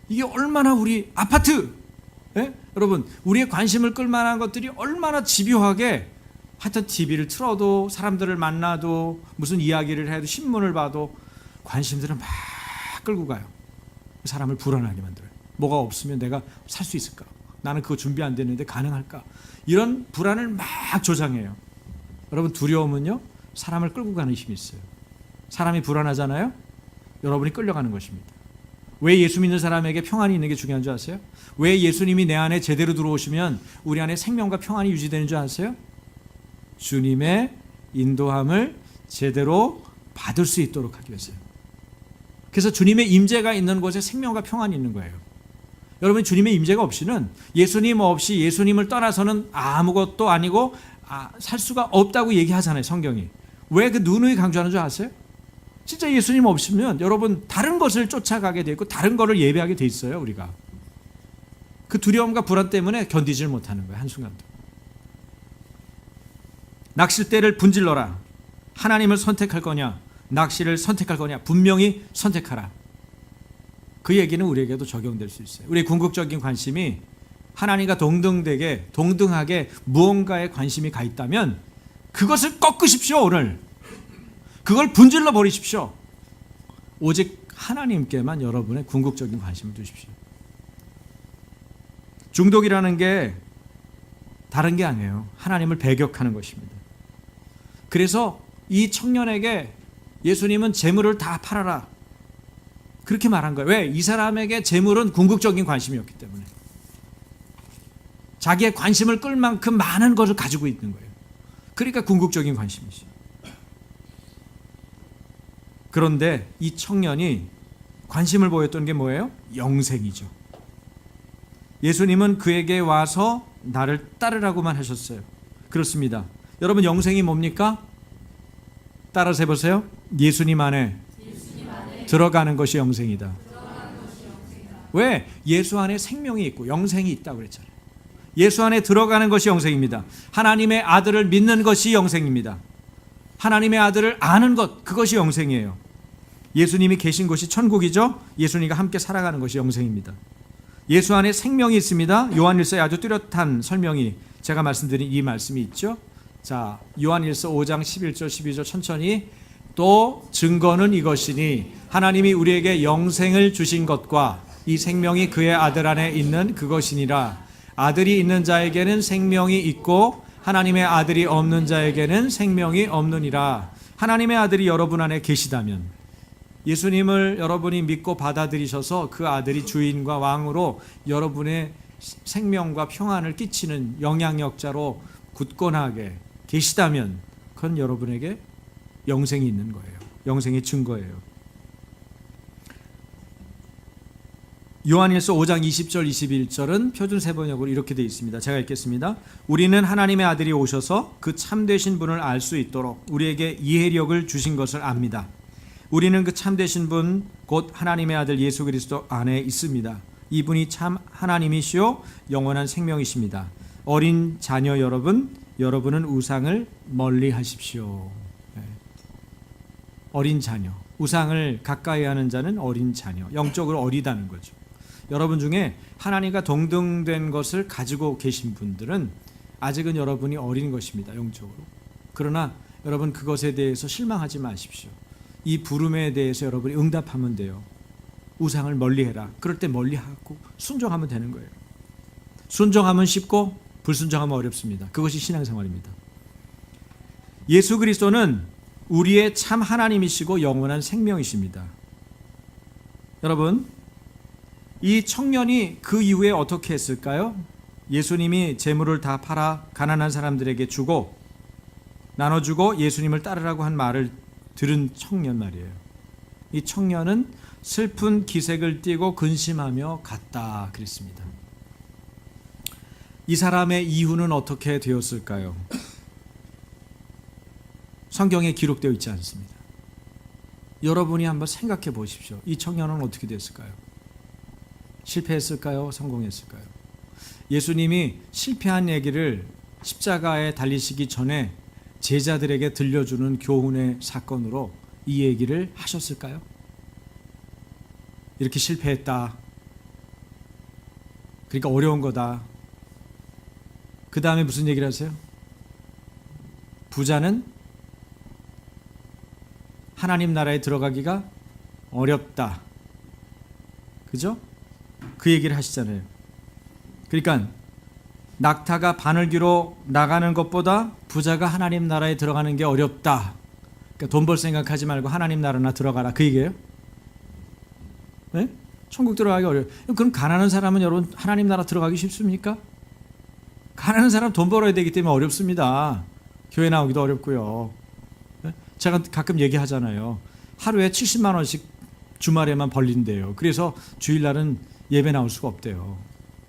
이게 얼마나 우리 아파트 여러분 우리의 관심을 끌만한 것들이 얼마나 집요하게 하여튼 TV를 틀어도 사람들을 만나도 무슨 이야기를 해도 신문을 봐도 관심들은 막 끌고 가요. 사람을 불안하게 만들어요. 뭐가 없으면 내가 살 수 있을까? 나는 그거 준비 안 됐는데 가능할까? 이런 불안을 막 조장해요. 여러분 두려움은요 사람을 끌고 가는 힘이 있어요. 사람이 불안하잖아요. 여러분이 끌려가는 것입니다. 왜 예수 믿는 사람에게 평안이 있는 게 중요한 줄 아세요? 왜 예수님이 내 안에 제대로 들어오시면 우리 안에 생명과 평안이 유지되는 줄 아세요? 주님의 인도함을 제대로 받을 수 있도록 하기 위해서요. 그래서 주님의 임재가 있는 곳에 생명과 평안이 있는 거예요. 여러분 주님의 임재가 없이는 예수님 없이 예수님을 떠나서는 아무것도 아니고 살 수가 없다고 얘기하잖아요. 성경이. 왜 그 누누이 강조하는 줄 아세요? 진짜 예수님 없으면 여러분 다른 것을 쫓아가게 돼 있고 다른 것을 예배하게 돼 있어요. 우리가. 그 두려움과 불안 때문에 견디질 못하는 거예요. 한순간도. 낚싯대를 분질러라. 하나님을 선택할 거냐 낚시를 선택할 거냐 분명히 선택하라. 그 얘기는 우리에게도 적용될 수 있어요. 우리의 궁극적인 관심이 하나님과 동등하게 무언가에 관심이 가 있다면 그것을 꺾으십시오. 오늘 그걸 분질러 버리십시오. 오직 하나님께만 여러분의 궁극적인 관심을 두십시오. 중독이라는 게 다른 게 아니에요. 하나님을 배격하는 것입니다. 그래서 이 청년에게 예수님은 재물을 다 팔아라 그렇게 말한 거예요. 왜? 이 사람에게 재물은 궁극적인 관심이었기 때문에 자기의 관심을 끌 만큼 많은 것을 가지고 있는 거예요. 그러니까 궁극적인 관심이죠. 그런데 이 청년이 관심을 보였던 게 뭐예요? 영생이죠. 예수님은 그에게 와서 나를 따르라고만 하셨어요. 그렇습니다. 여러분 영생이 뭡니까? 따라서 해보세요. 예수님 안에 들어가는 것이 영생이다. 왜? 예수 안에 생명이 있고 영생이 있다고 그랬잖아요. 예수 안에 들어가는 것이 영생입니다. 하나님의 아들을 믿는 것이 영생입니다. 하나님의 아들을 아는 것, 그것이 영생이에요. 예수님이 계신 곳이 천국이죠. 예수님과 함께 살아가는 것이 영생입니다. 예수 안에 생명이 있습니다. 요한일서에 아주 뚜렷한 설명이 제가 말씀드린 이 말씀이 있죠. 자, 요한일서 5장 11절 12절 천천히. 또 증거는 이것이니 하나님이 우리에게 영생을 주신 것과 이 생명이 그의 아들 안에 있는 그것이니라. 아들이 있는 자에게는 생명이 있고 하나님의 아들이 없는 자에게는 생명이 없느니라. 하나님의 아들이 여러분 안에 계시다면 예수님을 여러분이 믿고 받아들이셔서 그 아들이 주인과 왕으로 여러분의 생명과 평안을 끼치는 영향력자로 굳건하게 계시다면 그건 여러분에게 영생이 있는 거예요. 영생의 증거예요. 요한일서 5장 20절 21절은 표준 세번역으로 이렇게 되어 있습니다. 제가 읽겠습니다. 우리는 하나님의 아들이 오셔서 그 참되신 분을 알 수 있도록 우리에게 이해력을 주신 것을 압니다. 우리는 그 참되신 분 곧 하나님의 아들 예수 그리스도 안에 있습니다. 이분이 참 하나님이시요 영원한 생명이십니다. 어린 자녀 여러분, 여러분은 우상을 멀리 하십시오. 어린 자녀, 우상을 가까이 하는 자는 어린 자녀, 영적으로 어리다는 거죠. 여러분 중에 하나님과 동등된 것을 가지고 계신 분들은 아직은 여러분이 어린 것입니다, 영적으로. 그러나 여러분 그것에 대해서 실망하지 마십시오. 이 부름에 대해서 여러분이 응답하면 돼요. 우상을 멀리해라. 그럴 때 멀리하고 순종하면 되는 거예요. 순종하면 쉽고 불순종하면 어렵습니다. 그것이 신앙생활입니다. 예수 그리스도는 우리의 참 하나님이시고 영원한 생명이십니다. 여러분, 이 청년이 그 이후에 어떻게 했을까요? 예수님이 재물을 다 팔아 가난한 사람들에게 주고 나눠주고 예수님을 따르라고 한 말을 들은 청년 말이에요. 이 청년은 슬픈 기색을 띠고 근심하며 갔다 그랬습니다. 이 사람의 이후는 어떻게 되었을까요? 성경에 기록되어 있지 않습니다. 여러분이 한번 생각해 보십시오. 이 청년은 어떻게 됐을까요? 실패했을까요? 성공했을까요? 예수님이 실패한 얘기를 십자가에 달리시기 전에 제자들에게 들려주는 교훈의 사건으로 이 얘기를 하셨을까요? 이렇게 실패했다. 그러니까 어려운 거다. 그 다음에 무슨 얘기를 하세요? 부자는 하나님 나라에 들어가기가 어렵다. 그죠? 그 얘기를 하시잖아요. 그러니까 낙타가 바늘귀로 나가는 것보다 부자가 하나님 나라에 들어가는 게 어렵다. 그러니까 돈 벌 생각하지 말고 하나님 나라나 들어가라. 그 얘기예요? 네? 천국 들어가기 어려워요. 그럼 가난한 사람은 여러분 하나님 나라 들어가기 쉽습니까? 가난한 사람 돈 벌어야 되기 때문에 어렵습니다. 교회 나오기도 어렵고요. 네? 제가 가끔 얘기하잖아요. 하루에 70만 원씩 주말에만 벌린대요. 그래서 주일날은 예배 나올 수가 없대요.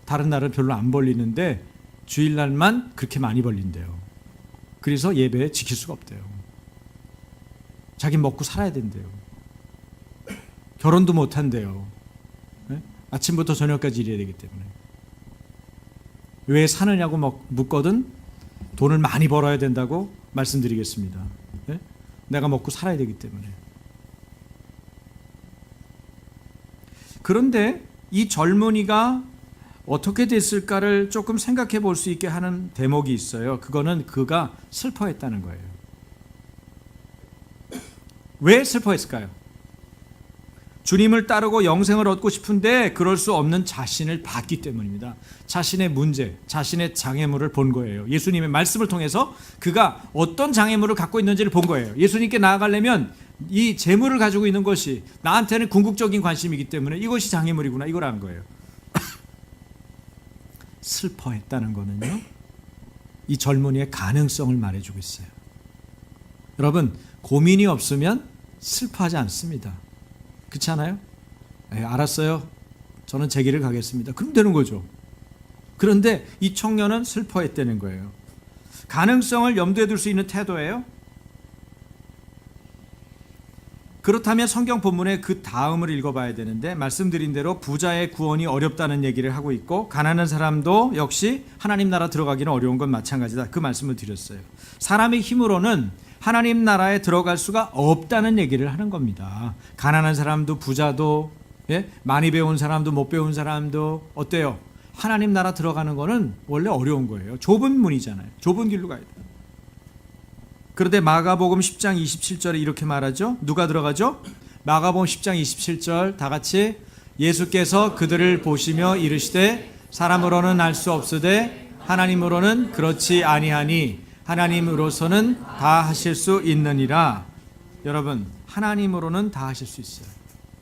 다른 날은 별로 안 벌리는데 주일날만 그렇게 많이 벌린대요. 그래서 예배 지킬 수가 없대요. 자기 먹고 살아야 된대요. 결혼도 못 한대요. 네? 아침부터 저녁까지 일해야 되기 때문에. 왜 사느냐고 묻거든 돈을 많이 벌어야 된다고 말씀드리겠습니다. 네? 내가 먹고 살아야 되기 때문에. 그런데 이 젊은이가 어떻게 됐을까를 조금 생각해 볼 수 있게 하는 대목이 있어요. 그거는 그가 슬퍼했다는 거예요. 왜 슬퍼했을까요? 주님을 따르고 영생을 얻고 싶은데 그럴 수 없는 자신을 봤기 때문입니다. 자신의 문제, 자신의 장애물을 본 거예요. 예수님의 말씀을 통해서 그가 어떤 장애물을 갖고 있는지를 본 거예요. 예수님께 나아가려면 이 재물을 가지고 있는 것이 나한테는 궁극적인 관심이기 때문에 이것이 장애물이구나, 이걸 안 거예요. 슬퍼했다는 거는요, 이 젊은이의 가능성을 말해주고 있어요. 여러분, 고민이 없으면 슬퍼하지 않습니다. 그렇지 않아요? 네, 알았어요. 저는 제 길을 가겠습니다. 그럼 되는 거죠. 그런데 이 청년은 슬퍼했다는 거예요. 가능성을 염두에 둘 수 있는 태도예요. 그렇다면 성경 본문의 그 다음을 읽어봐야 되는데, 말씀드린 대로 부자의 구원이 어렵다는 얘기를 하고 있고 가난한 사람도 역시 하나님 나라 들어가기는 어려운 건 마찬가지다. 그 말씀을 드렸어요. 사람의 힘으로는 하나님 나라에 들어갈 수가 없다는 얘기를 하는 겁니다. 가난한 사람도 부자도, 예? 많이 배운 사람도 못 배운 사람도 어때요? 하나님 나라 들어가는 거는 원래 어려운 거예요. 좁은 문이잖아요. 좁은 길로 가야 돼요. 그런데 마가복음 10장 27절에 이렇게 말하죠. 누가 들어가죠? 마가복음 10장 27절 다 같이, 예수께서 그들을 보시며 이르시되 사람으로는 알 수 없으되 하나님으로는 그렇지 아니하니 하나님으로서는 다 하실 수 있느니라. 여러분, 하나님으로는 다 하실 수 있어요.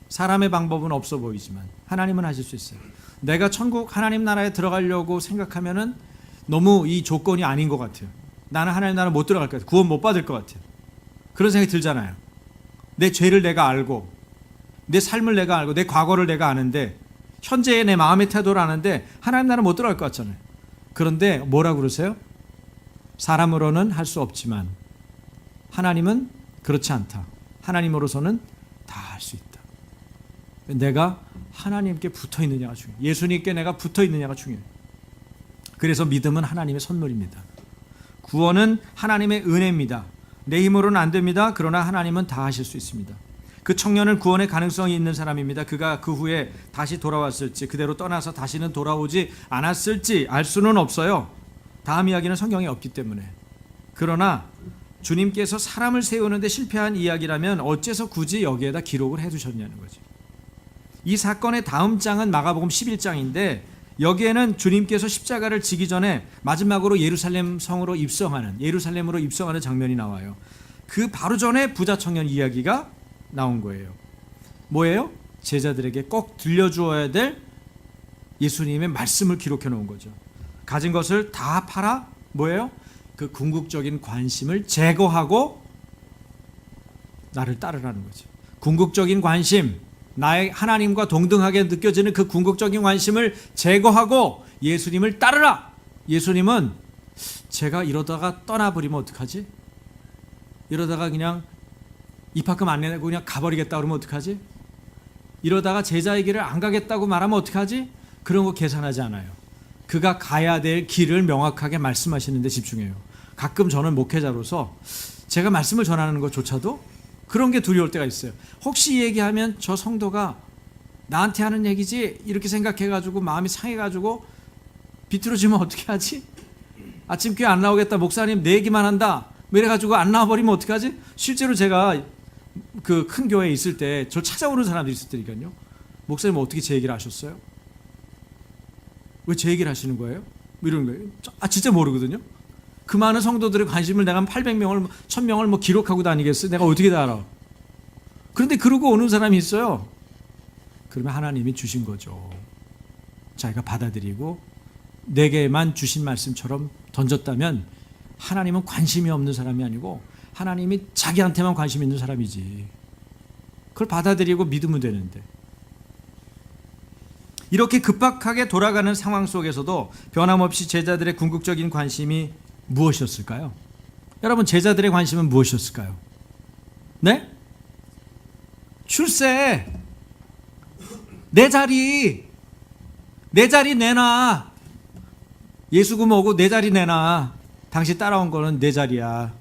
사람의 방법은 없어 보이지만 하나님은 하실 수 있어요. 내가 천국 하나님 나라에 들어가려고 생각하면은 너무 이 조건이 아닌 것 같아요. 나는 하나님 나라 못 들어갈 것 같아요. 구원 못 받을 것 같아요. 그런 생각이 들잖아요. 내 죄를 내가 알고, 내 삶을 내가 알고, 내 과거를 내가 아는데, 현재의 내 마음의 태도를 아는데 하나님 나라 못 들어갈 것 같잖아요. 그런데 뭐라고 그러세요? 사람으로는 할 수 없지만 하나님은 그렇지 않다. 하나님으로서는 다 할 수 있다. 내가 하나님께 붙어 있느냐가 중요해요. 예수님께 내가 붙어 있느냐가 중요해요. 그래서 믿음은 하나님의 선물입니다. 구원은 하나님의 은혜입니다. 내 힘으로는 안 됩니다. 그러나 하나님은 다 하실 수 있습니다. 그 청년은 구원의 가능성이 있는 사람입니다. 그가 그 후에 다시 돌아왔을지, 그대로 떠나서 다시는 돌아오지 않았을지 알 수는 없어요. 다음 이야기는 성경에 없기 때문에. 그러나 주님께서 사람을 세우는데 실패한 이야기라면 어째서 굳이 여기에다 기록을 해두셨냐는 거죠. 이 사건의 다음 장은 마가복음 11장인데 여기에는 주님께서 십자가를 지기 전에 마지막으로 예루살렘 성으로 예루살렘으로 입성하는 장면이 나와요. 그 바로 전에 부자 청년 이야기가 나온 거예요. 뭐예요? 제자들에게 꼭 들려주어야 될 예수님의 말씀을 기록해 놓은 거죠. 가진 것을 다 팔아 뭐예요? 그 궁극적인 관심을 제거하고 나를 따르라는 거죠. 궁극적인 관심, 나의 하나님과 동등하게 느껴지는 그 궁극적인 관심을 제거하고 예수님을 따르라. 예수님은 제가 이러다가 떠나버리면 어떡하지? 이러다가 그냥 입학금 안 내고 그냥 가버리겠다 그러면 어떡하지? 이러다가 제자의 길을 안 가겠다고 말하면 어떡하지? 그런 거 계산하지 않아요. 그가 가야 될 길을 명확하게 말씀하시는 데 집중해요. 가끔 저는 목회자로서 제가 말씀을 전하는 것조차도 그런 게 두려울 때가 있어요. 혹시 이 얘기하면 저 성도가 나한테 하는 얘기지 이렇게 생각해가지고 마음이 상해가지고 비틀어지면 어떻게 하지? 아침 교회 안 나오겠다, 목사님 내 얘기만 한다 이래가지고 안 나와버리면 어떻게 하지? 실제로 제가 그 큰 교회에 있을 때 저 찾아오는 사람들이 있을 때니까요. 목사님 어떻게 제 얘기를 하셨어요? 왜 제 얘기를 하시는 거예요? 뭐 이런 거예요. 진짜 모르거든요. 그 많은 성도들의 관심을 내가 800명을 1000명을 뭐 기록하고 다니겠어요? 내가 어떻게 다 알아? 그런데 그러고 오는 사람이 있어요. 그러면 하나님이 주신 거죠. 자기가 받아들이고 내게만 주신 말씀처럼 던졌다면 하나님은 관심이 없는 사람이 아니고 하나님이 자기한테만 관심 있는 사람이지. 그걸 받아들이고 믿으면 되는데. 이렇게 급박하게 돌아가는 상황 속에서도 변함없이 제자들의 궁극적인 관심이 무엇이었을까요? 여러분, 제자들의 관심은 무엇이었을까요? 네? 출세. 내 자리 내놔. 예수고 뭐고 내 자리 내놔. 당신 따라온 거는 내 자리야.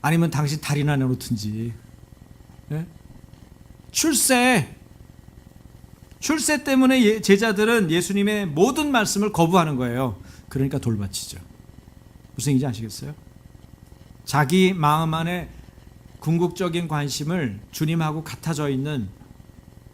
아니면 당신 다리나 내놓든지. 네? 출세 때문에 제자들은 예수님의 모든 말씀을 거부하는 거예요. 그러니까 돌바치죠. 무슨 얘기인지 아시겠어요? 자기 마음 안에 궁극적인 관심을 주님하고 같아져 있는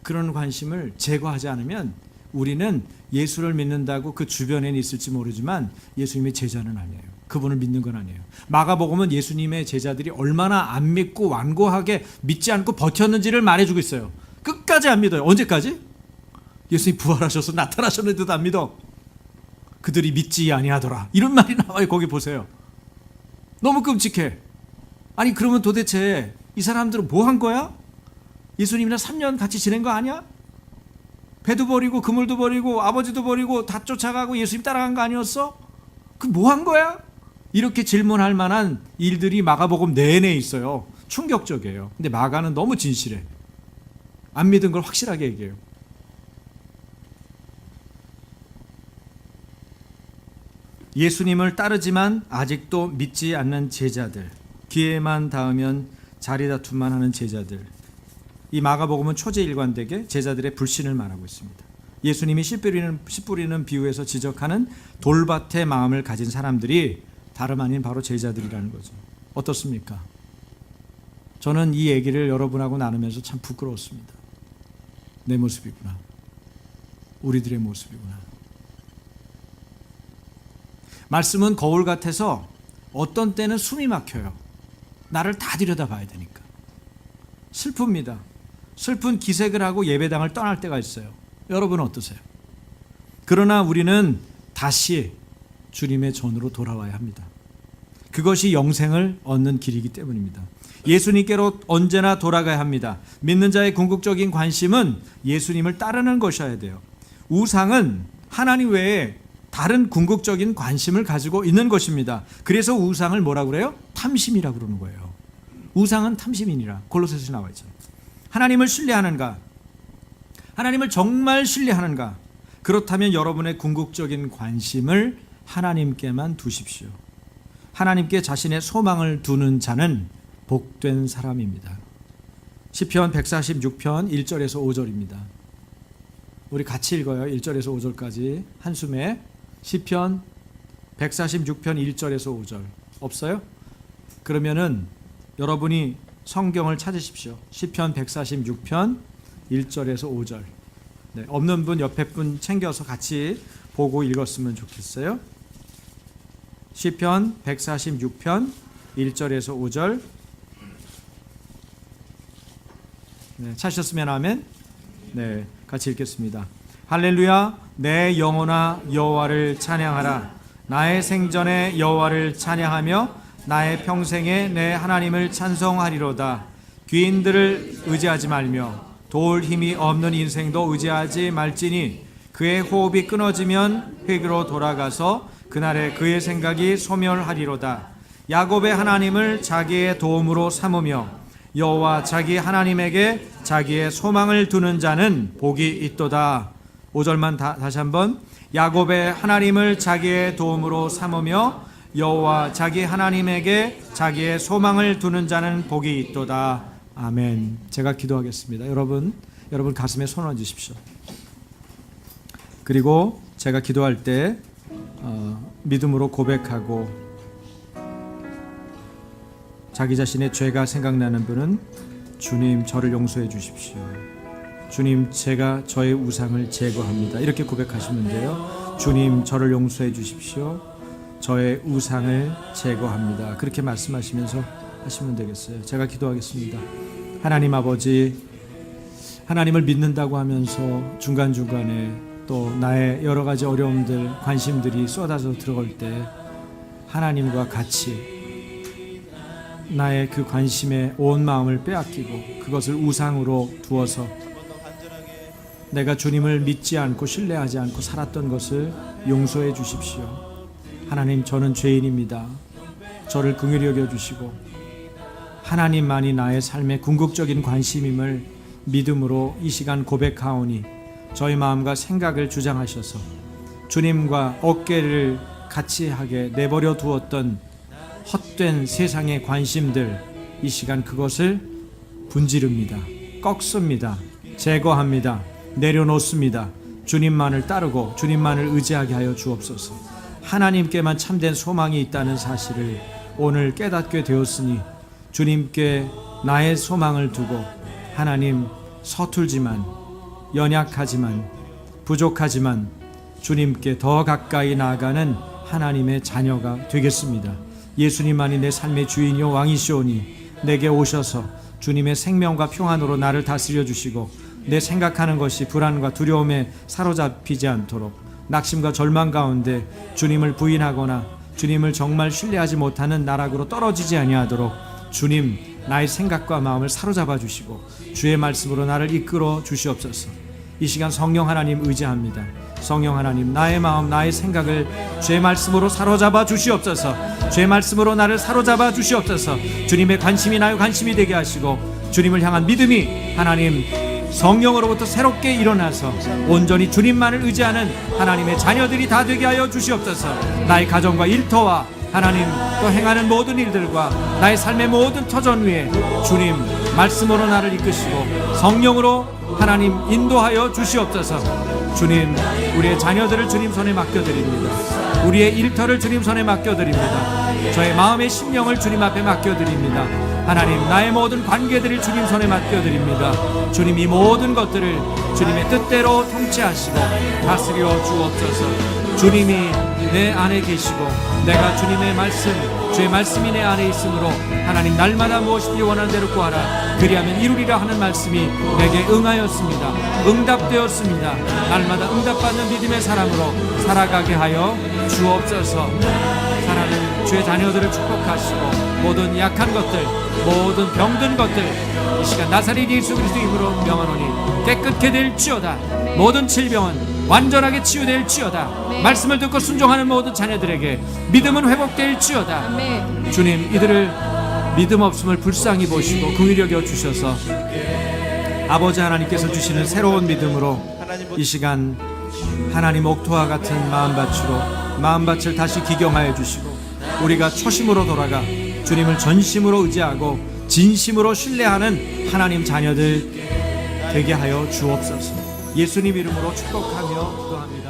그런 관심을 제거하지 않으면 우리는 예수를 믿는다고 그 주변에는 있을지 모르지만 예수님의 제자는 아니에요. 그분을 믿는 건 아니에요. 마가복음은 예수님의 제자들이 얼마나 안 믿고 완고하게 믿지 않고 버텼는지를 말해주고 있어요. 끝까지 안 믿어요. 언제까지? 예수님 부활하셔서 나타나셨는데도 안 믿어. 그들이 믿지 아니하더라. 이런 말이 나와요. 거기 보세요. 너무 끔찍해. 아니 그러면 도대체 이 사람들은 뭐 한 거야? 예수님이랑 3년 같이 지낸 거 아니야? 배도 버리고 그물도 버리고 아버지도 버리고 다 쫓아가고 예수님 따라간 거 아니었어? 그 뭐 한 거야? 이렇게 질문할 만한 일들이 마가복음 내내 있어요. 충격적이에요. 근데 마가는 너무 진실해. 안 믿은 걸 확실하게 얘기해요. 예수님을 따르지만 아직도 믿지 않는 제자들, 기회만 닿으면 자리다툼만 하는 제자들. 이 마가복음은 초제일관되게 제자들의 불신을 말하고 있습니다. 예수님이 씨 뿌리는 비유에서 지적하는 돌밭의 마음을 가진 사람들이 다름 아닌 바로 제자들이라는 거죠. 어떻습니까? 저는 이 얘기를 여러분하고 나누면서 참 부끄러웠습니다. 내 모습이구나. 우리들의 모습이구나. 말씀은 거울 같아서 어떤 때는 숨이 막혀요. 나를 다 들여다봐야 되니까. 슬픕니다. 슬픈 기색을 하고 예배당을 떠날 때가 있어요. 여러분은 어떠세요? 그러나 우리는 다시 주님의 전으로 돌아와야 합니다. 그것이 영생을 얻는 길이기 때문입니다. 예수님께로 언제나 돌아가야 합니다. 믿는 자의 궁극적인 관심은 예수님을 따르는 것이어야 돼요. 우상은 하나님 외에 다른 궁극적인 관심을 가지고 있는 것입니다. 그래서 우상을 뭐라고 그래요? 탐심이라고 그러는 거예요. 우상은 탐심이니라. 골로새서에 나와 있죠. 하나님을 신뢰하는가? 하나님을 정말 신뢰하는가? 그렇다면 여러분의 궁극적인 관심을 하나님께만 두십시오. 하나님께 자신의 소망을 두는 자는 복된 사람입니다. 시편 146편 1절에서 5절입니다. 우리 같이 읽어요. 1절에서 5절까지 한숨에. 시편 146편 1절에서 5절. 없어요? 그러면은 여러분이 성경을 찾으십시오. 시편 146편 1절에서 5절. 네, 없는 분 옆에 분 챙겨서 같이 보고 읽었으면 좋겠어요. 시편 146편 1절에서 5절. 네, 찾으셨으면 아멘. 네, 같이 읽겠습니다. 할렐루야. 내 영혼아 여호와를 찬양하라. 나의 생전에 여호와를 찬양하며 나의 평생에 내 하나님을 찬송하리로다. 귀인들을 의지하지 말며 도울 힘이 없는 인생도 의지하지 말지니 그의 호흡이 끊어지면 흙으로 돌아가서 그날에 그의 생각이 소멸하리로다. 야곱의 하나님을 자기의 도움으로 삼으며 여호와 자기 하나님에게 자기의 소망을 두는 자는 복이 있도다. 5절만 다시 한번. 야곱의 하나님을 자기의 도움으로 삼으며 여호와 자기 하나님에게 자기의 소망을 두는 자는 복이 있도다. 아멘. 제가 기도하겠습니다. 여러분 가슴에 손 얹으십시오. 그리고 제가 기도할 때 믿음으로 고백하고 자기 자신의 죄가 생각나는 분은 주님 저를 용서해 주십시오. 주님 제가 저의 우상을 제거합니다. 이렇게 고백하시면 돼요. 주님 저를 용서해 주십시오. 저의 우상을 제거합니다. 그렇게 말씀하시면서 하시면 되겠어요. 제가 기도하겠습니다. 하나님 아버지, 하나님을 믿는다고 하면서 중간중간에 또 나의 여러 가지 어려움들, 관심들이 쏟아져 들어올 때 하나님과 같이 나의 그 관심에 온 마음을 빼앗기고 그것을 우상으로 두어서 내가 주님을 믿지 않고 신뢰하지 않고 살았던 것을 용서해 주십시오. 하나님 저는 죄인입니다. 저를 긍휼히 여겨주시고 하나님만이 나의 삶의 궁극적인 관심임을 믿음으로 이 시간 고백하오니 저희 마음과 생각을 주장하셔서 주님과 어깨를 같이 하게 내버려 두었던 헛된 세상의 관심들 이 시간 그것을 분지릅니다. 꺾습니다. 제거합니다. 내려놓습니다. 주님만을 따르고 주님만을 의지하게 하여 주옵소서. 하나님께만 참된 소망이 있다는 사실을 오늘 깨닫게 되었으니 주님께 나의 소망을 두고 하나님 서툴지만 연약하지만 부족하지만 주님께 더 가까이 나아가는 하나님의 자녀가 되겠습니다. 예수님만이 내 삶의 주인이요 왕이시오니 내게 오셔서 주님의 생명과 평안으로 나를 다스려 주시고 내 생각하는 것이 불안과 두려움에 사로잡히지 않도록 낙심과 절망 가운데 주님을 부인하거나 주님을 정말 신뢰하지 못하는 나락으로 떨어지지 아니하도록 주님 나의 생각과 마음을 사로잡아 주시고 주의 말씀으로 나를 이끌어 주시옵소서. 이 시간 성령 하나님 의지합니다. 성령 하나님 나의 마음 나의 생각을 주의 말씀으로 사로잡아 주시옵소서. 주의 말씀으로 나를 사로잡아 주시옵소서. 주님의 관심이 나의 관심이 되게 하시고 주님을 향한 믿음이 하나님 성령으로부터 새롭게 일어나서 온전히 주님만을 의지하는 하나님의 자녀들이 다 되게 하여 주시옵소서. 나의 가정과 일터와 하나님 또 행하는 모든 일들과 나의 삶의 모든 터전 위에 주님 말씀으로 나를 이끄시고 성령으로 하나님 인도하여 주시옵소서. 주님 우리의 자녀들을 주님 손에 맡겨드립니다. 우리의 일터를 주님 손에 맡겨드립니다. 저의 마음의 심령을 주님 앞에 맡겨드립니다. 하나님 나의 모든 관계들을 주님 손에 맡겨드립니다. 주님 이 모든 것들을 주님의 뜻대로 통치하시고 다스려 주옵소서. 주님이 내 안에 계시고 내가 주님의 말씀 주의 말씀이 내 안에 있으므로 하나님 날마다 무엇이든지 원하는 대로 구하라 그리하면 이루리라 하는 말씀이 내게 응하였습니다. 응답되었습니다. 날마다 응답받는 믿음의 사람으로 살아가게 하여 주옵소서. 사랑하는 주의 자녀들을 축복하시고 모든 약한 것들 모든 병든 것들 이 시간 나사렛 예수 그리스도 이름으로 명하노니 깨끗게 될지어다. 모든 질병은 완전하게 치유될지어다. 말씀을 듣고 순종하는 모든 자녀들에게 믿음은 회복될지어다. 주님 이들을 믿음 없음을 불쌍히 보시고 긍휼히 여겨 주셔서 아버지 하나님께서 주시는 새로운 믿음으로 이 시간 하나님 옥토와 같은 마음밭을 다시 기경하여 주시고 우리가 초심으로 돌아가 주님을 전심으로 의지하고 진심으로 신뢰하는 하나님 자녀들 되게 하여 주옵소서. 예수님 이름으로 축복하며 기도합니다.